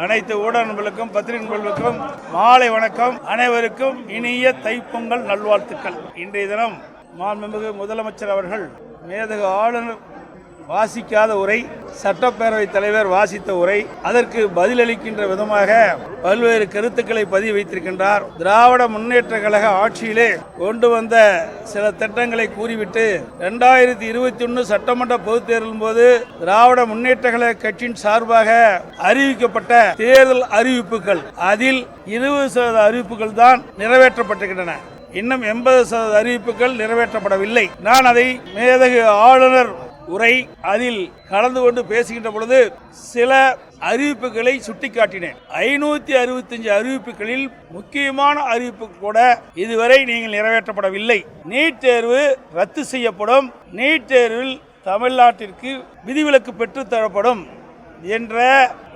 அனைத்து ஊடக நண்பர்களுக்கும் பத்திரிகை நண்பர்களுக்கும் மாலை வணக்கம். அனைவருக்கும் இனிய தைப்பொங்கல் நல்வாழ்த்துக்கள். இன்றைய தினம் மாண்புமிகு முதலமைச்சர் அவர்கள் மேதகு ஆளுநர் வாசிக்காத உரை, சட்டப்பேரவைத் தலைவர் வாசித்த உரை, அதற்கு பதிலளிக்கின்ற விதமாக பல்வேறு கருத்துக்களை பதிவு வைத்திருக்கின்றார். திராவிட முன்னேற்ற கழக ஆட்சியிலே கொண்டு வந்த சில திட்டங்களை கூறிவிட்டு 2021 சட்டமன்ற பொதுத் தேர்தலின் போது திராவிட முன்னேற்ற கழக கட்சியின் சார்பாக அறிவிக்கப்பட்ட தேர்தல் அறிவிப்புகள், அதில் 20% அறிவிப்புகள் தான் நிறைவேற்றப்பட்டிருக்கின்றன. இன்னும் 80% அறிவிப்புகள் நிறைவேற்றப்படவில்லை. நான் அதை மேதகு ஆளுநர் உரை அதில் கலந்து கொண்டு பேசுகின்ற பொழுது சில அறிவிப்புகளை சுட்டிக்காட்டினேன். 565 அறிவிப்புகளில் முக்கியமான அறிவிப்பு கூட இதுவரை நீங்கள் நிறைவேற்றப்படவில்லை. நீட் தேர்வு ரத்து செய்யப்படும், நீட் தேர்வில் தமிழ்நாட்டிற்கு விதிவிலக்கு பெற்று தரப்படும் என்ற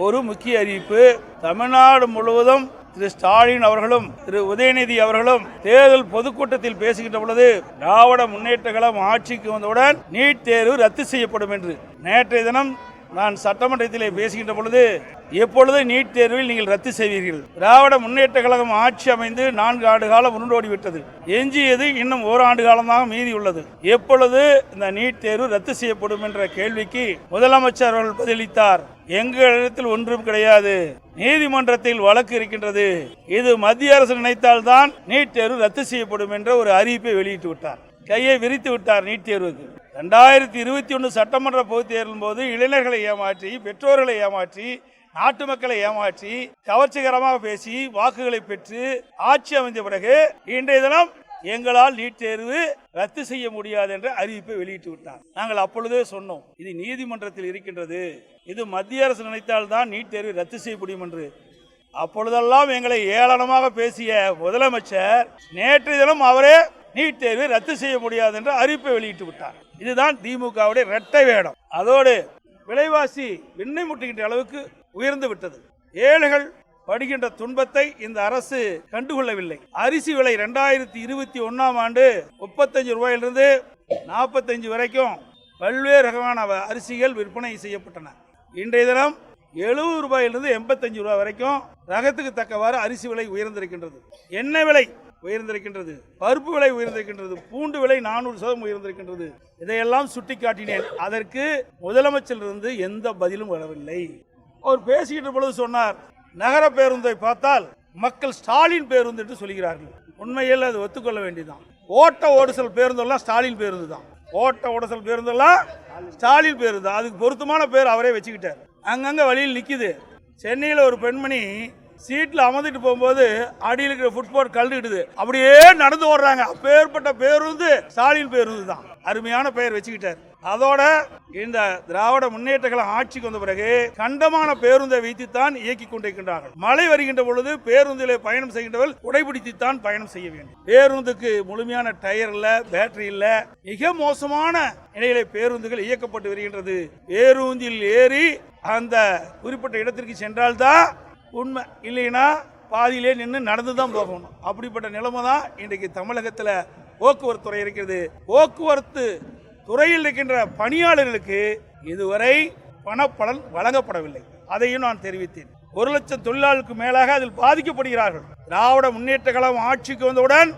ஒரு முக்கிய அறிவிப்பு. தமிழ்நாடு முழுவதும் திரு ஸ்டாலின் அவர்களும் திரு உதயநிதி அவர்களும் தேர்தல் பொதுக்கூட்டத்தில் பேசுகின்ற பொழுது திராவிட முன்னேற்ற கழகம் ஆட்சிக்கு வந்தவுடன் நீட் தேர்வு ரத்து செய்யப்படும் என்று. நேற்றைய தினம் நான் சட்டமன்றத்திலே பேசுகின்ற பொழுது, எப்பொழுது நீட் தேர்வில் நீங்கள் ரத்து செய்வீர்கள்? திராவிட முன்னேற்ற கழகம் ஆட்சி அமைந்து 4 ஆண்டு காலம் உருண்டோடிவிட்டது. எஞ்சியது இன்னும் 1 ஆண்டு காலமாக மீதி உள்ளது. எப்பொழுது இந்த நீட் தேர்வு ரத்து செய்யப்படும் என்ற கேள்விக்கு முதலமைச்சர் அவர்கள் பதிலளித்தார், எங்களிடத்தில் ஒன்றும் கிடையாது, நீதிமன்றத்தில் வழக்கு இருக்கின்றது, இது மத்திய அரசு நினைத்தால்தான் நீட் தேர்வு ரத்து செய்யப்படும் என்ற ஒரு அறிவிப்பை வெளியிட்டு விட்டார். கையை விரித்து விட்டார் நீட் தேர்வுக்கு. 2021 சட்டமன்ற பொதுத் தேர்தலின் போது இளைஞர்களை ஏமாற்றி, பெற்றோர்களை ஏமாற்றி, நாட்டு மக்களை ஏமாற்றி, கவர்ச்சிகரமாக பேசி வாக்குகளை பெற்று ஆட்சி அமைந்த பிறகு இன்றைய தினம் எங்களால் நீட் தேர்வு ரத்து செய்ய முடியாது என்ற அறிவிப்பை வெளியிட்டு விட்டார். நாங்கள் அப்பொழுதே சொன்னோம், இது நீதிமன்றத்தில் இருக்கின்றது, இது மத்திய அரசு நினைத்தால்தான் நீட் தேர்வை ரத்து செய்ய முடியும் என்று. அப்பொழுதெல்லாம் எங்களை ஏளனமாக பேசிய முதலமைச்சர் நேற்றைய தினம் அவரே நீட் தேர்வை ரத்து செய்ய முடியாது என்ற அறிவிப்பை வெளியிட்டு விட்டார். இதுதான் திமுகவுடைய இரட்டை வேடம். அதோடு விலைவாசி விண்ணை முட்டுகின்ற அளவுக்கு உயர்ந்து விட்டது. ஏழைகள் படுகின்ற துன்பத்தை இந்த அரசு கண்டுகொள்ளவில்லை. அரிசி விலை 2021 ஆண்டு 35 ரூபாயிலிருந்து 45 வரைக்கும் பல்வேறு ரகமான அரிசிகள் விற்பனை செய்யப்பட்டன. இன்றைய தினம் 70 ரூபாயிலிருந்து 85 ரூபாய் வரைக்கும் ரகத்துக்கு தக்கவாறு அரிசி விலை உயர்ந்திருக்கின்றது. எண்ணெய் விலை உயர்ந்திருக்கின்றது, பருப்பு விலை உயர்ந்திருக்கின்றது, பூண்டு விலை 400% உயர்ந்திருக்கின்றது. இதையெல்லாம் சுட்டிக்காட்டினேன். அதற்கு முதலமைச்சரிலிருந்து எந்த பதிலும் வரவில்லை. அவர் பேசுகின்ற பொழுது சொன்னார், நகர பேருந்தை பார்த்தால் மக்கள் ஸ்டாலின் பேருந்து என்று சொல்கிறார்கள். உண்மையில் அது ஒத்துக்கொள்ள வேண்டியதுதான். ஓட்ட ஓடுசல் பேருந்தெல்லாம் ஸ்டாலின் பேருந்து தான். ஓட்ட ஓடுசல் பேருந்தெல்லாம் ஸ்டாலின் பேருந்து தான். அதுக்கு பொருத்தமான பேர் அவரே வச்சுக்கிட்டார். அங்கங்க வழியில் நிற்கிது. சென்னையில் ஒரு பெண்மணி சீட்டில் அமர்ந்துட்டு போகும்போது அடியில் இருக்கிற ஃபுட்போர்ட் கழுவிடுது, அப்படியே நடந்து ஓடுறாங்க. அப்பேற்பட்ட பேருந்து ஸ்டாலின் பேருந்து தான். அருமையான பெயர் வச்சுக்கிட்டார். அதோட இந்த திராவிட முன்னேற்ற கழகம் ஆட்சிக்கு வந்த பிறகு கண்டமான பேருந்தை வைத்துத்தான் இயக்கி கொண்டிருக்கின்றார்கள். மழை வருகின்ற பொழுது பேருந்திலே பயணம் செய்கின்றவர்கள் உடைபிடித்துத்தான் பயணம் செய்ய வேண்டும். பேருந்துக்கு முழுமையான டயர் இல்ல, பேட்டரி இல்ல, மிக மோசமான நிலையிலே பேருந்துகள் இயக்கப்பட்டு வருகின்றது. பேருந்தில் ஏறி அந்த குறிப்பிட்ட இடத்திற்கு சென்றால்தான் உண்மை, இல்லைன்னா பாதியிலே நின்று நடந்து தான் போகணும். அப்படிப்பட்ட நிலைமை தான் இன்றைக்கு தமிழகத்தில் போக்குவரத்து துறை இருக்கிறது. போக்குவரத்து துறையில் இருக்கின்ற பணியாளர்களுக்கு இதுவரை பணப்பலன் வழங்கப்படவில்லை. அதையும் நான் தெரிவித்தேன். 1 லட்சம் தொழிலாளர்களுக்கு மேலாக அதில் பாதிக்கப்படுகிறார்கள். திராவிட முன்னேற்ற கழகம் ஆட்சிக்கு வந்தவுடன்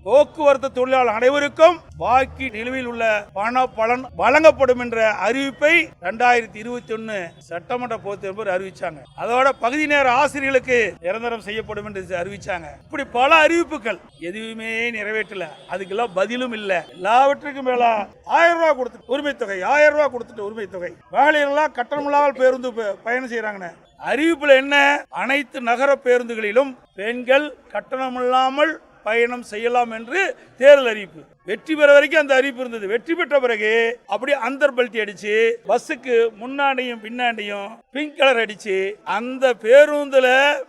போக்குவரத்து தொழிலாளர் அனைவருக்கும் பாக்கி நிலுவையில் உள்ள பண பலன் வழங்கப்படும் என்ற அறிவிப்பை 2021 சட்டமன்ற பொதுத் தேர்தல் அறிவிச்சாங்க. அதோட பகுதி நேர ஆசிரியர்களுக்கு நிரந்தரம் செய்யப்படும் என்று அறிவிச்சாங்க. இப்படி பல அறிவிப்புகள் எதுவுமே நிறைவேற்றல. அதுக்கெல்லாம் பதிலும் இல்லை. எல்லாவற்றுக்கும் மேல 1000 ரூபாய் கொடுத்துட்டு உரிமை தொகை, 1000 ரூபாய் கொடுத்துட்டு உரிமை தொகை, மகளிரெல்லாம் கட்டணமில்லாமல் பேருந்து பயணம் செய்யறாங்க. அறிவிப்புல என்ன? அனைத்து நகர பேருந்துகளிலும் பெண்கள் கட்டணமில்லாமல் பயணம் செய்யலாம் என்று தேர்தல் அறிவிப்பு. வெற்றி பெற வரைக்கும் அந்த அறிவிப்பு இருந்தது. வெற்றி பெற்ற பிறகு அப்படியே அந்தர் பல்ட்டி அடிச்சு பஸ்ஸுக்கு முன்னாடியும் பின்னாடியும் பிங்க் கலர் அடிச்சு அந்த பேருந்துல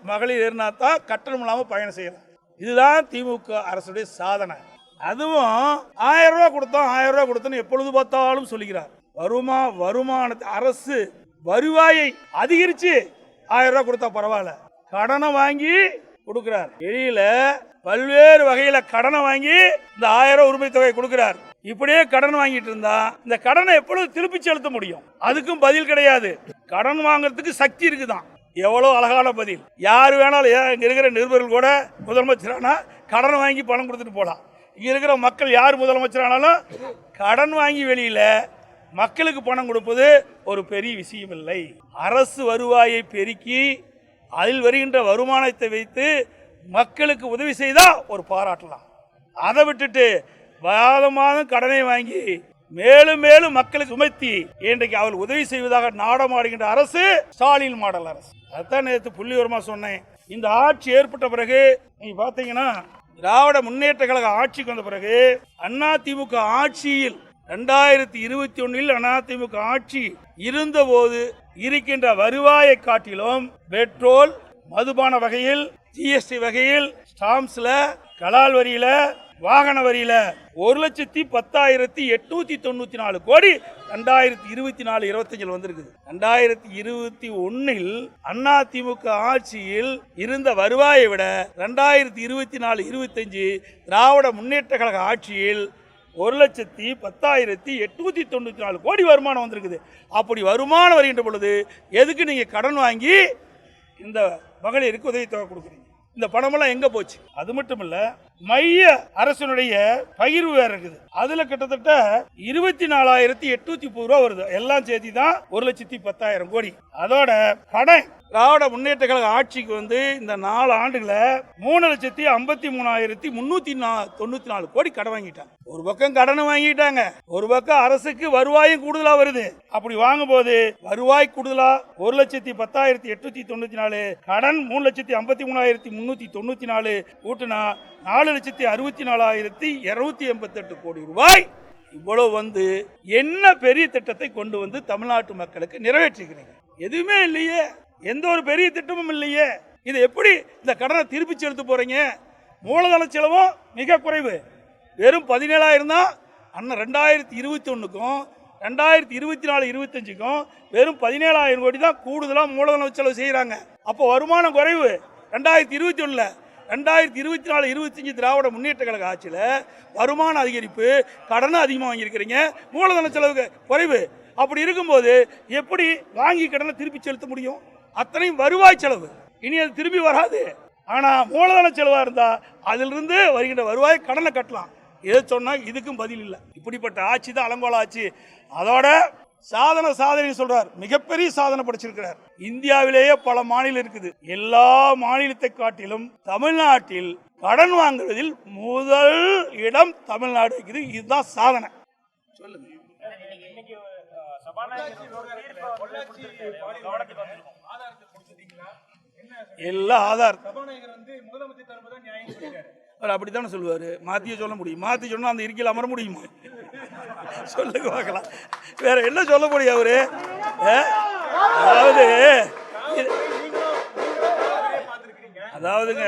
மகளிர் ஏறினா தான் கட்டணம் இல்லாம பயணம் செய்யலாம். இதுதான் திமுக அரசுடைய சாதனை. அதுவும் 1000 ரூபாய் கொடுத்தோம், 1000 ரூபாய் கொடுத்தோம் எப்பொழுது பார்த்தாலும் சொல்லுகிறார். வருமானத்தை அரசு வருவாயை அதிகரிச்சு 1000 ரூபாய் கொடுத்தா பரவாயில்ல, கடனை வாங்கி கொடுக்கிறார். வெளியில பல்வேறு வகையில கடனை வாங்கி இந்த 1000 உரிமை தொகை கொடுக்கிறார். இப்படியே கடன் வாங்கிட்டு இருந்தா இந்த கடனை எப்பொழுது திருப்பி செலுத்த முடியும்? அதுக்கும் பதில் கிடையாது. கடன் வாங்குறதுக்கு சக்தி இருக்குதான். எவ்வளோ அழகான பதில். யார் வேணாலும் இங்கே இருக்கிற நிருபர்கள் கூட முதலமைச்சரானா கடன் வாங்கி பணம் கொடுத்துட்டு போகலாம். இங்கே இருக்கிற மக்கள் யார் முதலமைச்சரானாலும் கடன் வாங்கி வெளியில் மக்களுக்கு பணம் கொடுப்பது ஒரு பெரிய விஷயம் இல்லை. அரசு வருவாயை பெருக்கி அதில் வருகின்ற வருமானத்தை வைத்து மக்களுக்கு உதவி செய்தால் ஒரு பாராட்டலாம். அதை விட்டுட்டு மாதம் கடனை வாங்கி மேலும் மேலும் மக்களுக்கு சுமத்தி இன்றைக்கு அவள் உதவி செய்வதாக நாடமாடுகின்ற அரசு ஸ்டாலின் மாடல் அரசு. அதுதான் நேற்று புள்ளிவரமா சொன்னேன். இந்த ஆட்சி ஏற்பட்ட பிறகு நீங்க பாத்தீங்கன்னா திராவிட முன்னேற்ற கழக ஆட்சிக்கு வந்த பிறகு அதிமுக ஆட்சியில் 2021 அதிமுக ஆட்சி இருந்தபோது இருக்கின்ற வருவாயை காட்டிலும் பெட்ரோல், மதுபான வகையில், ஜிஎஸ்டி வகையில், ஸ்டாம்ப்ஸ்ல, கலால் வரியில, வாகன வரியில 1,10,894 கோடி 2024-25 வந்திருக்குது. 2021 அதிமுக ஆட்சியில் இருந்த வருவாயை விட 2024-25 திராவிட முன்னேற்ற கழக ஆட்சியில் 1,10,894 கோடி வருமானம் வந்திருக்குது. அப்படி வருமானம் வருகின்ற பொழுது எதுக்கு நீங்க கடன் வாங்கி இந்த மகளிருக்கு உதவித்தொகை கொடுக்குறீங்க? இந்த பணமெல்லாம் எங்க போச்சு? அது மட்டும் இல்ல, மைய அரசினுடைய பகிர்வு வேற இருக்குது. அதுல கிட்டத்தட்ட 24,830 ரூபா வருது. எல்லாம் சேர்த்து தான் 1,10,000 கோடி. அதோட கடன் திராவிட முன்னேற்ற கழக ஆட்சிக்கு வந்து இந்த 4 ஆண்டுகள 3,13,394 கோடி கடன் வாங்கிட்டாங்க. ஒரு பக்கம் கடன் வாங்கிட்டாங்க, ஒரு பக்கம் அரசுக்கு வருவாயும் கூடுதலா வருது. அப்படி வாங்கும் போது வருவாய் கூடுதலா 1,10,894, கடன் 3,53,394 கூட்டினா 4,64,288 கோடி ரூபாய். இவ்வளவு வந்து என்ன பெரிய திட்டத்தை கொண்டு வந்து தமிழ்நாட்டு மக்களுக்கு நிறைவேற்றுகிறீங்க? எதுவுமே இல்லையே, எந்த ஒரு பெரிய திட்டமும் இல்லையே. இது எப்படி இந்த கடனை திருப்பி செலுத்த போறீங்க? மூலதன செலவும் மிக குறைவு, வெறும் 17,000 தான். அண்ணன் 2021க்கும் 2024-25க்கும் வெறும் 17,000 கோடி தான் கூடுதலாக மூலதன செலவு செய்கிறாங்க. அப்போ வருமானம் குறைவு 2021. 2024-25 திராவிட முன்னேற்ற கழக ஆட்சியில் வருமான அதிகரிப்பு, கடனை அதிகமாக வாங்கியிருக்கிறீங்க, மூலதன செலவு குறைவு. அப்படி இருக்கும்போது எப்படி வாங்கி கடனை திருப்பி செலுத்த முடியும்? அத்தனையும் வருவாய் செலவு, இனி அது திரும்பி வராது. ஆனால் மூலதன செலவாக இருந்தால் அதிலிருந்து வருகின்ற வருவாய் கடனை கட்டலாம். எது சொன்னால் இதுக்கும் பதில் இல்லை. இப்படிப்பட்ட ஆட்சி தான் அலங்கோல ஆட்சி. அதோட சாதனை சொல்றார், மிகப்பெரிய சாதனை படைச்சிருக்கிறார். இந்தியாவிலேயே பல மாநிலம் இருக்குது, எல்லா மாநிலத்தை காட்டிலும் தமிழ்நாட்டில் கடன் வாங்குவதில் முதல் இடம் தமிழ்நாடு இருக்குது. இதுதான் சாதனை. சொல்லுங்க. எல்லா ஆதார் அப்படித்தானே சொல்லுவாரு. மாத்திய சொல்ல முடியும்? மாத்தி சொன்னா அந்த இருக்கையில் அமர முடியுமா? சொல்லுங்க பார்க்கலாம். வேற என்ன சொல்ல முடியும் அவரு? அதாவதுங்க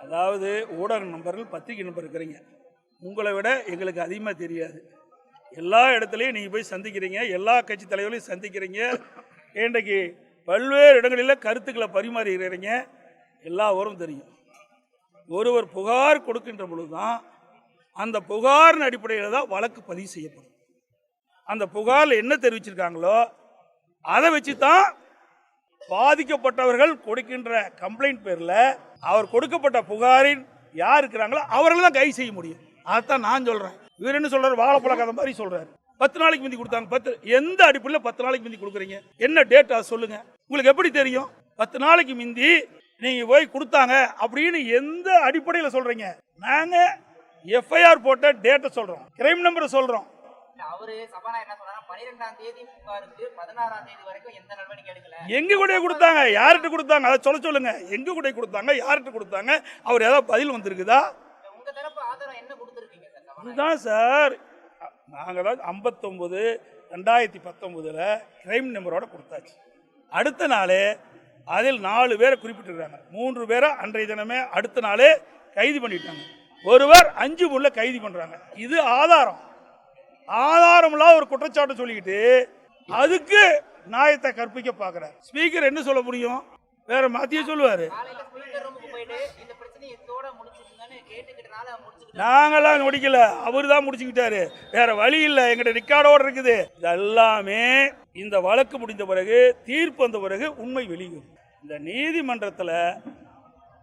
அதாவது ஊடக நண்பர்கள், பத்திரிகை நண்பர் இருக்கிறீங்க, உங்களை விட எங்களுக்கு அதிகமாக தெரியாது. எல்லா இடத்துலையும் நீங்கள் போய் சந்திக்கிறீங்க, எல்லா கட்சி தலைவர்களையும் சந்திக்கிறீங்க, இன்றைக்கு பல்வேறு இடங்களில் கருத்துக்களை பரிமாறுகிறீங்க. எல்லாரும் தெரியும். ஒருவர் புகார் கொடுக்கின்ற பொழுது தான் அந்த புகாரின் அடிப்படையில் தான் வழக்கு பதிவு செய்யப்படும். அந்த புகாரில் என்ன தெரிவிச்சிருக்காங்களோ அதை வச்சு தான் பாதிக்கப்பட்டவர்கள் கொடுக்கின்ற கம்ப்ளைண்ட் பேரில் அவர் கொடுக்கப்பட்ட புகாரின் யார் இருக்கிறாங்களோ அவர்கள் தான் கைது செய்ய முடியும். அதைத்தான் நான் சொல்கிறேன். இவர் என்ன சொல்றாரு? வாழைப்பழ கதை மாதிரி சொல்றாரு. 10 நாளைக்கு முந்தி கொடுத்தாங்க. 10 எந்த அடிப்படையில் 10 நாளைக்கு முந்தி கொடுக்குறீங்க? என்ன டேட் அதை சொல்லுங்க. உங்களுக்கு எப்படி தெரியும் 10 நாளைக்கு முந்தி நீங்க போய் கொடுத்தாங்க அப்படின்னு எந்த அடிப்படையில் சொல்றீங்க? நாங்க எஃப்ஐஆர் போட்ட டேட்டை சொல்றோம், கிரைம் நம்பரை சொல்றோம். அவரு சபாநாயகர் என்ன சொல்றாங்க? 12ஆம் தேதி புகாருக்கு 16ஆம் தேதி வரைக்கும் எந்த நடவடிக்கை எடுக்கல. எங்க கூட கொடுத்தாங்க? யார்கிட்ட கொடுத்தாங்க? அதை சொல்லுங்க. எங்க கூட கொடுத்தாங்க? யார்கிட்ட கொடுத்தாங்க? அவர் ஏதாவது பதில் வந்திருக்குதா? உங்க தரப்பு ஆதாரம் என்ன கொடுத்துருக்கீங்க? இதுதான் சார், நாங்கள் தான் 59/2019 கிரைம் நம்பரோட கொடுத்தாச்சு. அடுத்த நாளே அதில் 4 பேரை குறிப்பிட்டிருக்காங்க. 3 பேரை அன்றைய தினமே அடுத்த நாளே கைது பண்ணிட்டாங்க. ஒருவர் 5 முள்ள கைது பண்றாங்க. இது ஆதாரம்லாம் ஒரு குற்றச்சாட்டு சொல்லிக்கிட்டு அதுக்கு நியாயத்தை கற்பிக்க பார்க்கிறார். ஸ்பீக்கர் என்ன சொல்ல முடியும்? வேற மாத்தியே சொல்லுவாரு. காலையில ஸ்பீக்கர் ரூமுக்கு போயிட்டு இந்த பிரச்சனை இதோட முடிச்சிருங்கன்னு கேட்டுக்கிட்டு முடிக்கிறதுனால முடிச்சுக்கிட்டு நாங்கெல்லாம் முடிக்கல, அவரு தான் முடிச்சுக்கிட்டாரு. வேற வழி இல்லை, எங்கிட்ட ரெக்கார்டோடு இருக்குது. இதெல்லாமே இந்த வழக்கு முடிந்த பிறகு, தீர்ப்பு வந்த பிறகு உண்மை வெளியும். இந்த நீதிமன்றத்தில்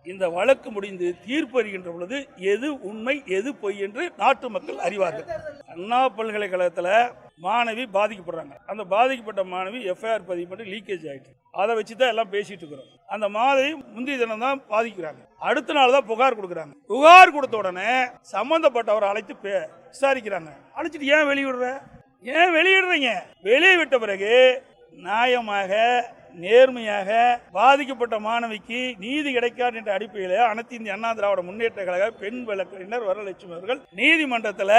இந்த வழக்கு முடிந்து தீர்ப்பு அறிகின்ற பொழுது எது உண்மை எது பொய் என்று நாட்டு மக்கள் அறிவார்கள். அண்ணா பல்கலைக்கழகத்தில் மாணவி பாதிக்கப்படுறாங்க. அந்த பாதிக்கப்பட்ட மாணவி எஃப்ஐஆர் பதிவு பண்ணி லீக்கேஜ் ஆகிட்டு, அதை வச்சு தான் எல்லாம் பேசிட்டு இருக்கிறோம். அந்த மாணவி முந்தைய தினம் தான் பாதிக்கிறாங்க, அடுத்த நாள் தான் புகார் கொடுக்குறாங்க. புகார் கொடுத்த உடனே சம்பந்தப்பட்டவரை அழைத்து விசாரிக்கிறாங்க. அழைச்சிட்டு ஏன் வெளியிடுறீங்க? வெளியே விட்ட பிறகு நியாயமாக நேர்மையாக பாதிக்கப்பட்ட மாணவிக்கு நீதி கிடைக்காது என்ற அடிப்படையில் அனைத்து இந்திய அண்ணா திராவிட முன்னேற்ற கழக பெண் வழக்கறிஞர் வரலட்சுமி அவர்கள் நீதிமன்றத்தில்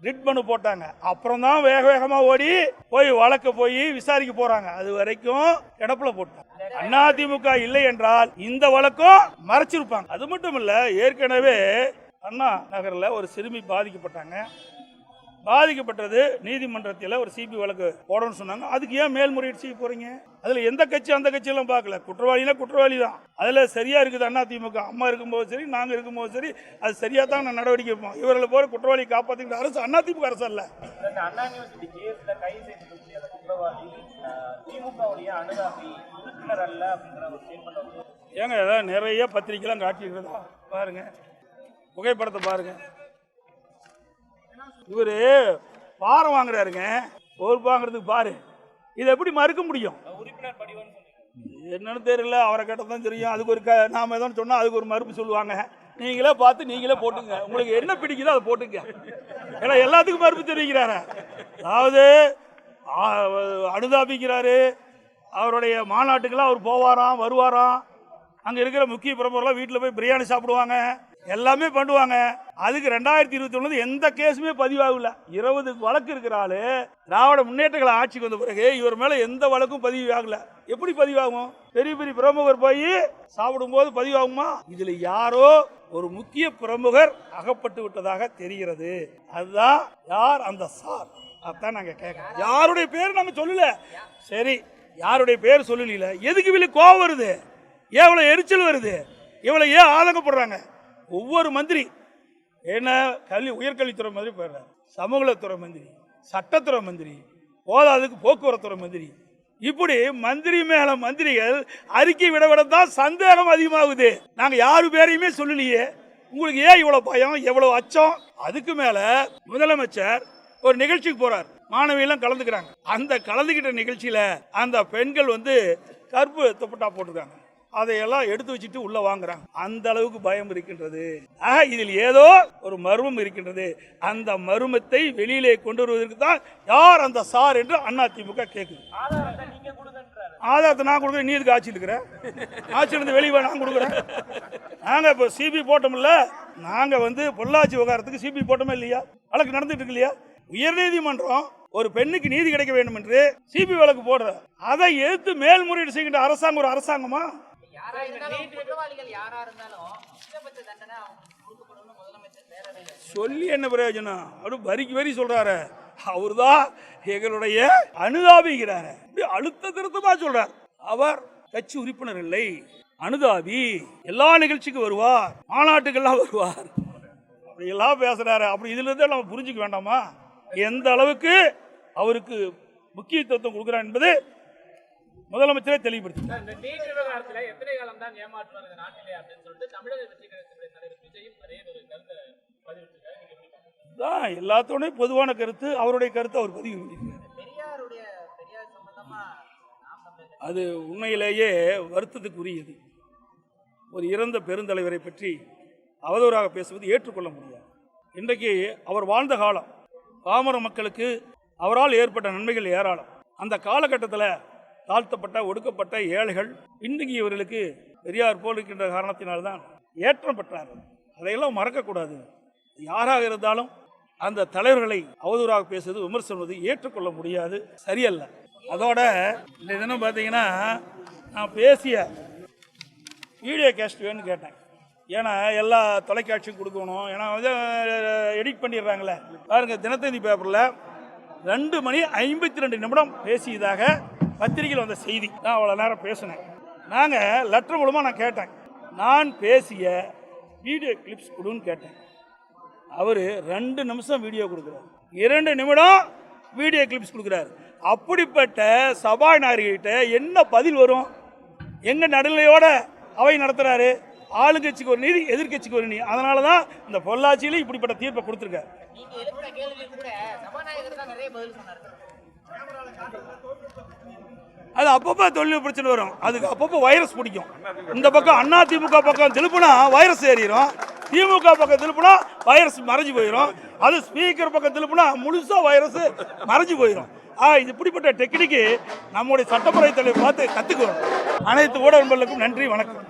ரிட் மனு போட்டாங்க. அப்புறம் தான் வேக வேகமா ஓடி போய் வழக்க போய் விசாரிக்க போறாங்க. அது வரைக்கும் கிடப்புல போட்டாங்க. அதிமுக இல்லை என்றால் இந்த வழக்கும் மறைச்சிருப்பாங்க. அது மட்டும் இல்ல, ஏற்கனவே அண்ணா நகர்ல ஒரு சிறுமி பாதிக்கப்பட்டது நீதிமன்றத்தில் ஒரு சிபி வழக்கு போடணும்னு சொன்னாங்க. அதுக்கு ஏன் மேல்முறையீடு செய்ய போறீங்க? அதுல எந்த கட்சி அந்த கட்சியெல்லாம் பார்க்கல. குற்றவாளினா குற்றவாளி தான். அதுல சரியா இருக்குது அதிமுக. அம்மா இருக்கும்போது சரி, நாங்க இருக்கும்போது சரி, அது சரியா தான் நான் நடவடிக்கை வைப்போம். இவர்களை போற குற்றவாளி காப்பாற்றுகிற அரசு அதிமுக அரசு அல்ல. அண்ணா யூனிவர்சிட்டி கேஸ்ல கைது செய்யக்கூடிய அந்த குற்றவாளி திமுகவுடைய அனுதாபி உறுப்பினர் அல்ல அப்படிங்கிற ஒரு ஸ்டேட்மெண்ட் ஏங்க ஏதாவது நிறைய பத்திரிகைலாம் காட்டிக்கிறதா பாருங்க, புகைப்படத்தை பாருங்க. இவரு பாரம் வாங்குறாருங்க, பொறுப்பு வாங்குறதுக்கு பாரு. இதை எப்படி மறுக்க முடியும்? என்னன்னு தெரியல, அவரை கேட்டதான் தெரியும். அதுக்கு ஒரு நாம எதாவது சொன்னா அதுக்கு ஒரு மறுப்பு சொல்லுவாங்க. நீங்களே பார்த்து நீங்களே போட்டுங்க, உங்களுக்கு என்ன பிடிக்குதோ அதை போட்டுங்க. ஏன்னா எல்லாத்துக்கும் மறுப்பு தெரிவிக்கிறாரு. அதாவது அனுதாபிக்கிறாரு. அவருடைய மாநாட்டுக்கெல்லாம் அவர் போவாராம் வருவாராம். அங்கே இருக்கிற முக்கிய பிரமுகர்லாம் வீட்டில் போய் பிரியாணி சாப்பிடுவாங்க, எல்லாமே பண்ணுவாங்க. அதுக்கு 2021 எந்த கேஸுமே பதிவாகல. 20 வழக்கு இருக்கிற ஆளு திராவிட முன்னேற்றங்களை ஆட்சிக்கு வந்த பிறகு இவர் மேல எந்த வழக்கும் பதிவாகல. எப்படி பதிவாகும்? பெரிய பெரிய பிரமுகர் போய் சாப்பிடும் போது பதிவாகுமா? இதுல யாரோ ஒரு முக்கிய பிரமுகர் அகப்பட்டு விட்டதாக தெரிகிறது. அதுதான் யார் அந்த சார்? அதான் நாங்க கேட்கறோம். யாருடைய பேர் நம்ம சொல்லல, சரி, யாருடைய பேர் சொல்லல. எதுக்கு இவளை கோவம் வருது? ஏன் இவ்வளவு எரிச்சல் வருது? இவ்வளவு ஏன் ஆதங்கப்படுறாங்க? ஒவ்வொரு மந்திரி என்ன உயர்கல்வித்துறை மந்திரி போயிடுறாரு, சமூகத்துறை மந்திரி, சட்டத்துறை மந்திரி, போதாதுக்கு போக்குவரத்துறை மந்திரி, இப்படி மந்திரி மேல மந்திரிகள் அறிக்கை விடவிடத்தான் சந்தேகம் அதிகமாகுது. நாங்க யாரு பேரையுமே சொல்லலையே, உங்களுக்கு ஏன் இவ்வளவு பயம், எவ்வளவு அச்சம்? அதுக்கு மேல முதலமைச்சர் ஒரு நிகழ்ச்சிக்கு போறார், மாணவியெல்லாம் கலந்துக்கிறாங்க. அந்த கலந்துகிட்ட நிகழ்ச்சியில அந்த பெண்கள் கருப்பு துப்பட்டா போட்டிருக்காங்க. அதையெல்லாம் எடுத்து வச்சுட்டு உள்ள வாங்குறாங்க. அந்த அளவுக்கு பயம் இருக்கின்றது. இதில் ஏதோ ஒரு மர்மம் இருக்கின்றது. அந்த மர்மத்தை வெளியிலே கொண்டு வருவதற்கு தான் யார் அந்த சார் என்று அதிமுக கேட்குது. ஆதாரத்தை நான் கொடுக்குறேன், நீ எதுக்கு ஆட்சியில் இருக்கிற? ஆட்சியிலிருந்து வெளியே நான் கொடுக்குறேன். நாங்கள் இப்போ சிபி போட்டோம்ல, நாங்கள் பொள்ளாச்சி விவகாரத்துக்கு சிபி போட்டோமே இல்லையா? வழக்கு நடந்துட்டு இருக்கு இல்லையா? உயர்நீதிமன்றம் ஒரு பெண்ணுக்கு நீதி கிடைக்க வேண்டும் என்று சிபி வழக்கு போடுற, அதை எதிர்த்து மேல்முறையீடு செய்கின்ற அரசாங்கம் ஒரு அரசாங்கமா? சொல்லி என்ன பிரயோஜனம்? அப்படி வரிக்கு வரி சொல்றாரு. அவர்தான் எங்களுடைய அனுதாபிக்கிறாரு, அழுத்த திருத்தமா சொல்றார். அவர் கட்சி உறுப்பினர் இல்லை, அனுதாபி, எல்லா நிகழ்ச்சிக்கும் வருவார், மாநாட்டுக்கெல்லாம் வருவார், அப்படி எல்லாம் பேசுறாரு. அப்படி இதுல இருந்து நம்ம புரிஞ்சுக்க வேண்டாமா எந்த அளவுக்கு அவருக்கு முக்கியத்துவம் கொடுக்கிறார் என்பது முதலமைச்சரே தெளிவுபடுத்தி. எல்லாத்தோட பொதுவான கருத்து, அவருடைய கருத்து அவர் பதிவு பண்ணியிருக்காரு. அது உண்மையிலேயே வருத்தத்துக்குரியது. ஒரு இறந்த பெருந்தலைவரை பற்றி அவதூறாக பேசுவது ஏற்றுக்கொள்ள முடியாது. இன்றைக்கு அவர் வாழ்ந்த காலம், பாமர மக்களுக்கு அவரால் ஏற்பட்ட நன்மைகள் ஏராளம். அந்த காலகட்டத்தில் தாழ்த்தப்பட்ட ஒடுக்கப்பட்ட ஏழைகள் இன்றைக்கு இவர்களுக்கு பெரியார் போல் இருக்கின்ற காரணத்தினால்தான் ஏற்றம் பெற்றார்கள். அதையெல்லாம் மறக்கக்கூடாது. யாராக இருந்தாலும் அந்த தலைவர்களை அவதூறாக பேசுவது, விமர்சனம் ஏற்றுக்கொள்ள முடியாது, சரியல்ல. அதோட இந்த தினம் பார்த்தீங்கன்னா நான் பேசிய வீடியோ கேஸ்ட் வேணும்னு கேட்டேன். ஏன்னா எல்லா தொலைக்காட்சியும் கொடுக்கணும், ஏன்னா எடிட் பண்ணிடுறாங்களே. பாருங்க, தினத்தந்தி பேப்பரில் 2 மணி 52 நிமிடம் பேசியதாக பத்திரிகையில் வந்த செய்தி. நான் அவ்வளோ நேரம் பேசினேன். நாங்கள் லெட்டர் மூலமாக நான் கேட்டேன், நான் பேசிய வீடியோ கிளிப்ஸ் கொடுன்னு கேட்டேன். அவர் 2 நிமிஷம் வீடியோ கொடுக்குறாரு, 2 நிமிடம் வீடியோ கிளிப்ஸ் கொடுக்குறாரு. அப்படிப்பட்ட சபாநாயகர்கிட்ட என்ன பதில் வரும்? எங்க நடுநிலையோட அவை நடத்துறாரு. ஆளுங்கட்சிக்கு ஒரு நீதி, எதிர்கட்சிக்கு ஒரு நீதி. அதனால தான் இந்த பொள்ளாச்சியில இப்படிப்பட்ட தீர்ப்பை கொடுத்துருக்காரு. நீங்க எழுப்பின கேள்வி கூட சபாநாயகர் தான் நிறைய பதில் சொன்னார். அது அப்பப்போ தொழில்நுட்ப பிரச்சனை வரும், அதுக்கு அப்பப்போ வைரஸ் பிடிக்கும். இந்த பக்கம் அதிமுக பக்கம் திருப்பினா வைரஸ் ஏறிடும், திமுக பக்கம் திருப்பினா வைரஸ் மறைஞ்சு போயிடும், அது ஸ்பீக்கர் பக்கம் திருப்பினா முழுசா வைரஸ் மறைஞ்சு போயிடும். இது இப்படிப்பட்ட டெக்னிக்கு நம்முடைய சட்டப்பேரவைத் தலைவர் பார்த்து கற்றுக்கணும். அனைத்து ஊடக நண்பர்களுக்கும் நன்றி, வணக்கம்.